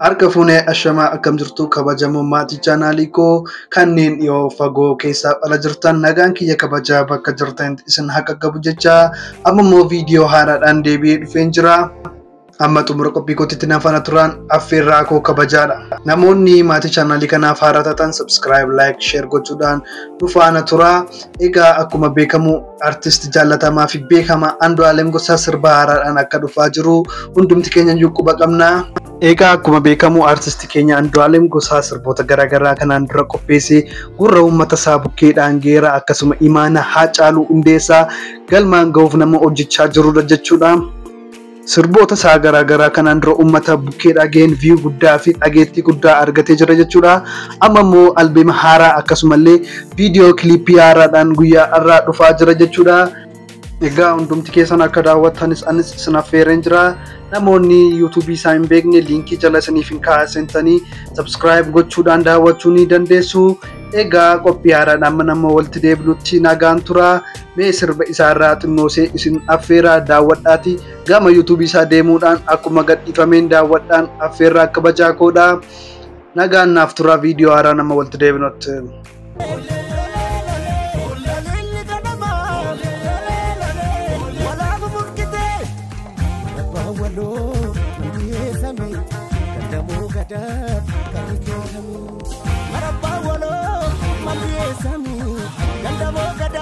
Harka fuunee ashamaa akkam jirtu kabajamoo maatii chaanaalii koo kanneen dhiyoo fagoo keessaa ala jirtan nagaan kiyya kabajaa bakka jirtan isin haa qaqqabu jecha amma immoo viidiyoo haaraadhaan deebi'ee dhufeen jira. Amma xumura qophii kootitti na faana turan affeerraa koo kabajaadha. Namoonni maatii chaanaalii kanaaf haaraa taatan subscribe, like, share gochuudhaan nu faana tura. Egaa akkuma beekamu artist jaallatamaa fi beekamaa Andu'aalem Gosaa sirba haaraadhaan akka dhufaa jiru hundumti keenya iyyuu quba qabna. Egaa akkuma beekamu artisti keenya Andu'aalem Gosaa sirboota garaagaraa kanaan dura qopheessee gurra uummata isaa bukkeedhaan geera akkasuma imaana Haacaaluu Hundeessaa galmaan ga'uuf nama hojjechaa jirudha jechuudha. Sirboota isaa garaagaraa kanaan dura uummata bukkeedhaa ga'een view guddaa fi dhageettii guddaa argatee jira jechuudha. Amma immoo albeema haaraa akkasumallee viidiyoo kilipii haaraadhaan guyyaa irraa dhufaa jira jechuudha. Egaa hundumti keessan akka daawwattanis anis isin affeereen jira. Namoonni YouTube isaa hin beekne liinkii jala isiniif hin kaa'asentanii subscribe gochuudhaan daawwachuu ni dandeessu. Egaa qophii haaraadhaan nama walitti deebinutti nagaan tura. Mee sirba isaarraa xinnoosee isin affeeraa daawwadhaati. Gama YouTube isaa deemuudhaan akkuma gadhiifameen daawwadhaan affeerraa kabajaa koodha. Nagaan naaf tura viidiyoo haaraa nama walitti deebinutti. Marabawalo, Mambie Sami, Gandamo Gada.